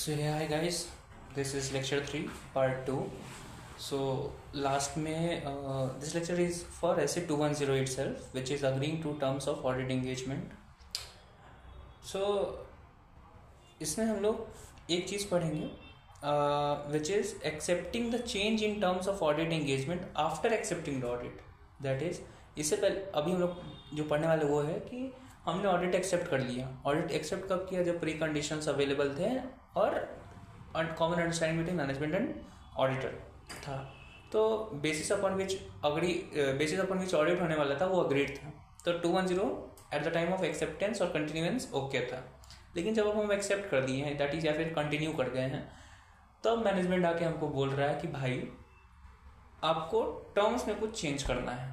So yeah, hi guys, this is lecture 3 part 2. So last में this lecture is for essay 210 itself, which is agreeing to terms of audit engagement. So इसमें हम लोग एक चीज़ पढ़ेंगे which is accepting the change in terms of audit engagement after accepting the audit. That is, इससे पहले अभी हम लोग जो पढ़ने वाले वो है कि हमने ऑडिट एक्सेप्ट कर लिया. ऑडिट एक्सेप्ट कब किया? जब प्री कंडीशंस अवेलेबल थे और common understanding between management and auditor था. तो बेसिस अपॉन विच ऑडिट होने वाला था वो अग्रीड था. तो 210 at the time of acceptance और कंटिन्यूएंस ओके था. लेकिन जब हम एक्सेप्ट कर दिए हैं दैट इज या फिर कंटिन्यू कर गए हैं, तब मैनेजमेंट आके हमको बोल रहा है कि भाई आपको टर्म्स में कुछ चेंज करना है.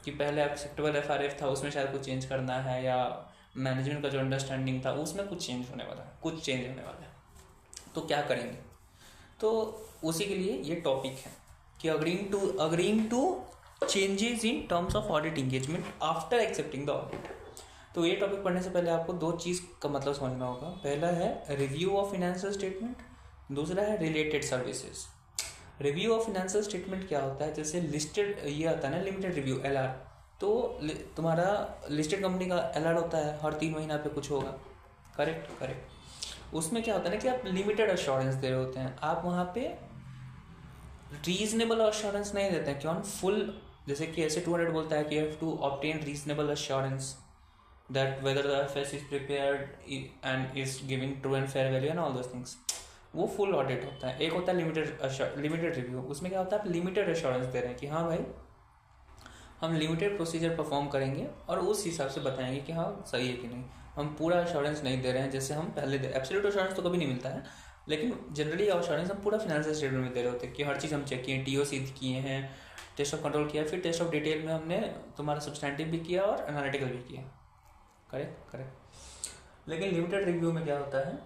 कि पहले एक्सेप्टेबल एफआरएफ था उसमें शायद कुछ चेंज करना है, या मैनेजमेंट का जो अंडरस्टैंडिंग था उसमें कुछ चेंज होने वाला है. तो क्या करेंगे? तो उसी के लिए ये टॉपिक है कि agreeing to changes in terms of audit engagement after accepting the audit. तो ये टॉपिक पढ़ने से पहले आपको दो चीज़ का मतलब समझना होगा. पहला है रिव्यू ऑफ फिनेंशियल स्टेटमेंट, दूसरा है related services. Review of financial statement क्या होता है? जैसे लिस्टेड ये आता है ना, लिमिटेड रिव्यू LR. तो तुम्हारा लिस्टेड कंपनी का LR होता है, हर 3 महीना पे कुछ होगा. करेक्ट. उसमें क्या होता है ना कि आप लिमिटेड अश्योरेंस दे रहे होते हैं. आप वहाँ पे रीजनेबल अश्योरेंस नहीं देते हैं. क्यों? फुल, जैसे कि ऐसे 200 बोलता है कि you have to obtain reasonable assurance that whether the FS is prepared and is giving true and fair value and all those things. वो फुल ऑडिट होता है. एक होता है लिमिटेड रिव्यू. उसमें क्या होता है? आप लिमिटेड एश्योरेंस दे रहे हैं कि हाँ भाई हम लिमिटेड प्रोसीजर परफॉर्म करेंगे और उस हिसाब से बताएंगे कि हाँ सही है कि नहीं. हम पूरा एश्योरेंस नहीं दे रहे हैं जैसे हम पहले दे. एब्सोल्यूट एश्योरेंस तो कभी नहीं मिलता है, लेकिन जनरली एश्योरेंस हम पूरा फाइनेंशियल स्टेटमेंट में दे रहे होते हैं कि हर चीज़ हम चेक किए, TOC किए हैं, टेस्ट ऑफ कंट्रोल किया, फिर टेस्ट ऑफ डिटेल में हमने तुम्हारा सब्सटैंटिव भी किया और एनालिटिकल भी किया. करेक्ट. लेकिन लिमिटेड रिव्यू में क्या होता है?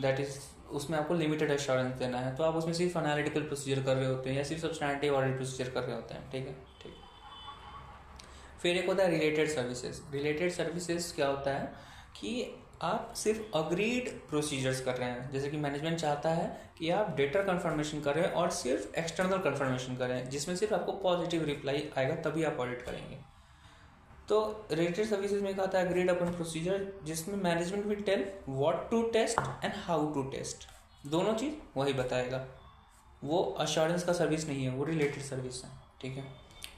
दैट इज उसमें आपको लिमिटेड एश्योरेंस देना है. तो आप उसमें सिर्फ एनालिटिकल प्रोसीजर कर रहे होते हैं या सिर्फ सब्सटैंटिव ऑडिट प्रोसीजर कर रहे होते हैं. ठीक है. फिर एक होता है रिलेटेड सर्विसेज. रिलेटेड सर्विसेज क्या होता है कि आप सिर्फ अग्रीड प्रोसीजर्स कर रहे हैं. जैसे कि मैनेजमेंट चाहता है कि आप डेटा कंफर्मेशन करें और सिर्फ एक्सटर्नल कंफर्मेशन करें, जिसमें सिर्फ आपको पॉजिटिव रिप्लाई आएगा तभी आप ऑडिट करेंगे. तो रिलेटेड सर्विसेज में क्या होता है? अग्रीड अपन प्रोसीजर, जिसमें management will tell what to test and how to test. दोनों चीज़ वही बताएगा. वो अश्योरेंस का सर्विस नहीं है, वो रिलेटेड सर्विस है. ठीक है.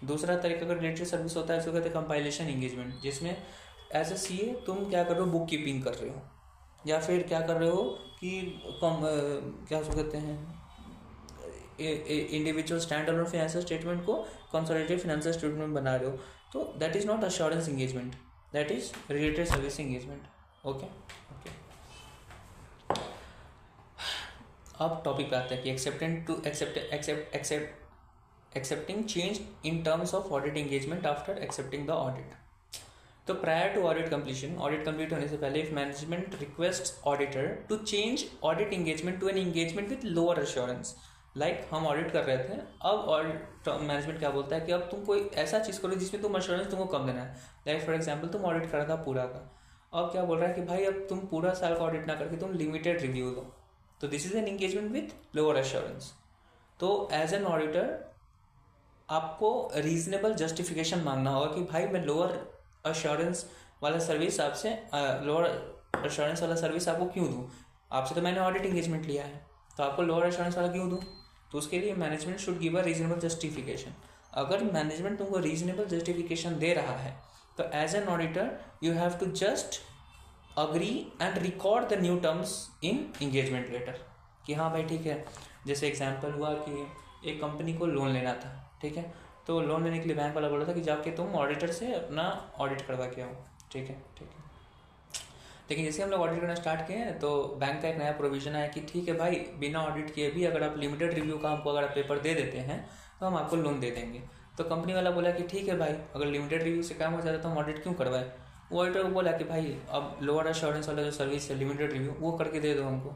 दूसरा तरीका का रिलेटेड सर्विस होता है, इसको कहते हैं कंपाइलेशन इंगेजमेंट, जिसमें एज ए CA तुम क्या कर रहे हो? बुक कीपिंग कर रहे हो, या फिर क्या कर रहे हो कि क्या उसको कहते हैं individual standalone financial statement को कंसोलिडेटेड फाइनेंशियल स्टेटमेंट बना रहे हो. तो that is not assurance engagement, that is related service engagement. Okay. अब टॉपिक पे आते हैं कि accepting change in terms of audit engagement after accepting the audit. तो prior to audit completion, audit complete होने से पहले if management request auditor to change audit engagement to an engagement with lower assurance. Like हम audit कर रहे थे, अब audit management क्या बोलता है कि अब तुम कोई ऐसा चीज़ करो जिसमें तुम एश्योरेंस तुमको कम देना है. लाइक फॉर एग्जांपल तुम ऑडिट कर रहा था पूरा का, अब क्या बोल रहा है कि भाई अब तुम पूरा साल का ऑडिट ना करके तुम लिमिटेड रिव्यू दो. तो this is an engagement with lower assurance. तो एज एन ऑडिटर आपको रीजनेबल जस्टिफिकेशन मांगना होगा कि भाई मैं लोअर एश्योरेंस वाला सर्विस आपसे आपको क्यों दूँ? आपसे तो मैंने ऑडिट इंगेजमेंट लिया है, तो आपको लोअर एश्योरेंस वाला क्यों दूँ? तो उसके लिए management should give a reasonable justification. अगर मैनेजमेंट तुमको रीजनेबल जस्टिफिकेशन दे रहा है तो as an auditor you have to just agree and record the new terms in engagement letter कि हाँ भाई ठीक है. जैसे एग्जांपल हुआ कि एक कंपनी को लोन लेना था. ठीक है. तो लोन लेने के लिए बैंक वाला बोला था कि जाके तुम ऑडिटर से अपना ऑडिट करवा के आओ. ठीक है. लेकिन जैसे हम लोग ऑडिट करना स्टार्ट किए हैं तो बैंक का एक नया प्रोविजन आया कि ठीक है भाई, बिना ऑडिट किए भी अगर आप लिमिटेड रिव्यू का हमको अगर आप पेपर दे देते हैं तो हम आपको लोन दे देंगे. तो कंपनी वाला बोला कि ठीक है भाई, अगर लिमिटेड रिव्यू से काम हो जाता तो हम ऑडिट क्यों करवाएं. वो ऑडिटर को बोला कि भाई अब लोअर एश्योरेंस वाला जो सर्विस है लिमिटेड रिव्यू वो करके दे दो हमको.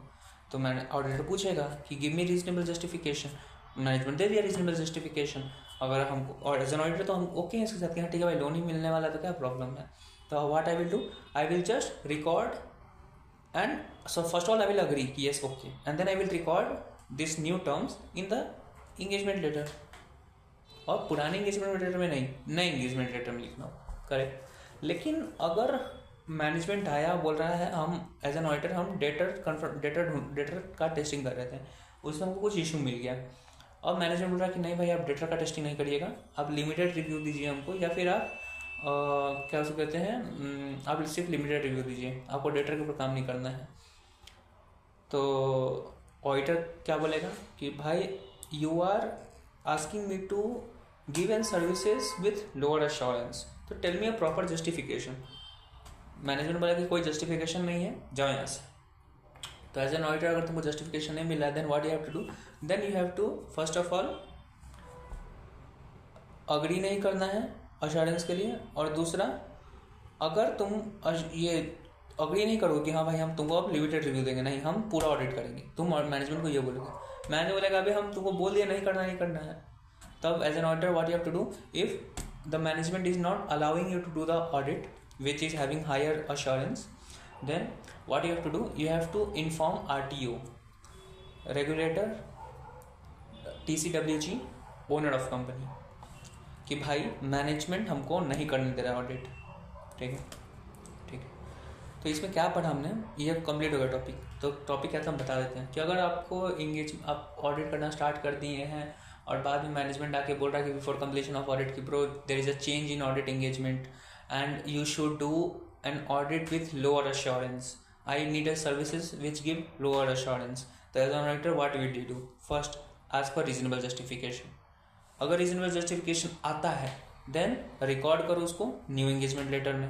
तो मैंने ऑडिटर पूछेगा कि give me reasonable justification. Management दे दिया रीजनेबल जस्टिफिकेशन. अगर हमको और एज एन ऑडिटर तो हम ओके हैं इसके साथ कि हाँ ठीक है भाई लोन ही मिलने वाला तो क्या प्रॉब्लम है. तो what I will do, I will just record and so first of all I will agree कि yes okay, and then I will record this new terms in the engagement letter. और पुराने engagement letter में नहीं, नए engagement letter में लिखना हो, correct. लेकिन अगर मैनेजमेंट आया बोल रहा है हम एज एन ऑडिटर हम डेटर का टेस्टिंग कर रहे थे, उसमें हमको कुछ इशू मिल गया. अब मैनेजमेंट बोल रहा है कि नहीं भाई आप डेटर का टेस्टिंग नहीं करिएगा, आप लिमिटेड रिव्यू दीजिए हमको, या फिर आप क्या उसको कहते हैं आप सिर्फ लिमिटेड रिव्यू दीजिए, आपको डेटर के ऊपर काम नहीं करना है. तो ऑडिटर क्या बोलेगा कि भाई you are asking me to give an services with lower assurance, तो tell me a proper justification. Management बोला कि कोई जस्टिफिकेशन नहीं है, जाओ यहाँ से. तो एज एन ऑडिटर अगर तुमको जस्टिफिकेशन नहीं मिला then what you have to do, then you have to first of all agree नहीं करना है अश्योरेंस के लिए, और दूसरा अगर तुम ये अग्री नहीं करोगे कि हाँ भाई हम तुमको अब लिमिटेड रिव्यू देंगे, नहीं हम पूरा ऑडिट करेंगे, तुम मैनेजमेंट को ये बोलोगे, मैनेजर बोलेगा अभी हम तुमको बोल दिए नहीं करना है. तब as an auditor what you have to do, if the management is not allowing you to do the audit which is having higher assurance, then what you have to do, you have to inform RTO, regulator, TCWG, owner of company, कि भाई management हमको नहीं करने दे रहा है audit. ठीक है. तो इसमें क्या पढ़ा हमने, ये कंप्लीट हो गया टॉपिक. तो टॉपिक क्या था हम बता देते हैं कि अगर आपको आप ऑडिट करना स्टार्ट कर दिए हैं और बाद में मैनेजमेंट आके बोल रहा है कि बिफोर कंप्लीशन ऑफ ऑडिट की bro there is a change in audit engagement and you should do an audit with lower assurance, I need a services which give lower assurance. So as an auditor what will you do, first ask for reasonable justification. अगर reasonable justification आता है then record करो उसको new engagement letter में.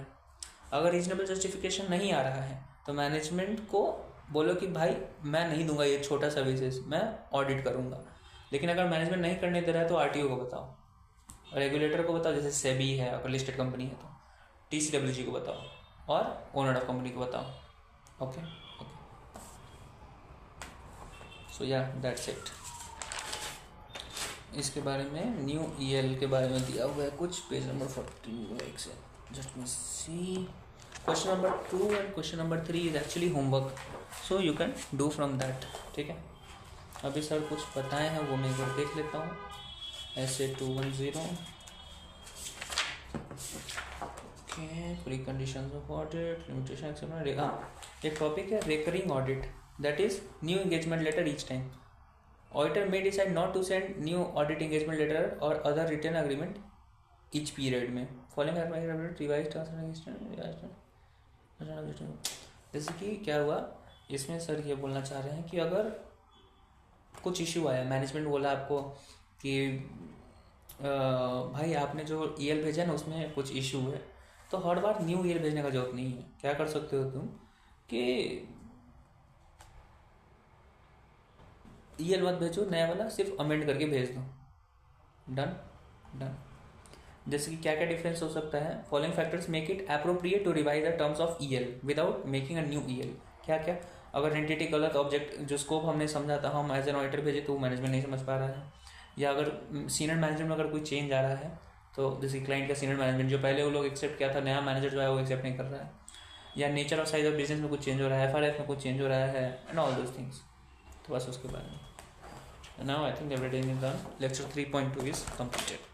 अगर reasonable justification नहीं आ रहा है तो मैनेजमेंट को बोलो कि भाई मैं नहीं दूंगा ये छोटा सर्विसेज, मैं ऑडिट करूंगा. लेकिन अगर मैनेजमेंट नहीं करने दे रहा है तो RTO को बताओ, रेगुलेटर को बताओ, जैसे सेबी है अगर लिस्टेड कंपनी है तो TCWG को बताओ और ओनर ऑफ कंपनी को बताओ. ओके. सो या दैट्स इट. इसके बारे में न्यू EL के बारे में दिया हुआ है कुछ, पेज नंबर 41 से. Just me see. Question number 2 and question number 3 is actually homework, so you can do from that. ठीक है. अभी सर कुछ बताए हैं वो मैं एक बार देख लेता हूँ. SA 210 pre conditions of audit, limitation exception. एक टॉपिक है recurring audit, that is new engagement letter each time. Auditor may decide not to send new audit engagement letter और other return agreement each period में following revise. जैसे कि क्या हुआ इसमें sir ये बोलना चाह रहे हैं कि अगर कुछ इशू आया, मैनेजमेंट बोला आपको कि भाई आपने जो EL भेजा ना उसमें कुछ इशू है, तो हर बार न्यू EL भेजने का जरूरत नहीं है. क्या कर सकते हो तुम कि EL मत भेजो, नया वाला सिर्फ अमेंड करके भेज दो. डन. जैसे कि क्या क्या डिफरेंस हो सकता है, following factors make it appropriate to revise the terms of EL without making a new EL. क्या क्या, अगर एंटिटी गलत ऑब्जेक्ट जो स्कोप हमने समझा था हम एज एन ऑडिटर भेजे तो मैनेजमेंट नहीं समझ पा रहा है, या अगर सीनियर मैनेजमेंट में अगर कोई चेंज आ रहा है तो जैसे क्लाइंट का सीनियर मैनेजमेंट जो पहले वो लोग एक्सेप्ट किया था, नया मैनेजर जो है वो एक्सेप्ट नहीं कर रहा है, या नेचर और साइज ऑफ बिजनेस में कुछ चेंज हो रहा है, FRF में कुछ चेंज हो रहा है एंड ऑल दोज थिंग्स. तो बस उसके बारे में. Now I think everything is done. Lecture 3.2 is completed.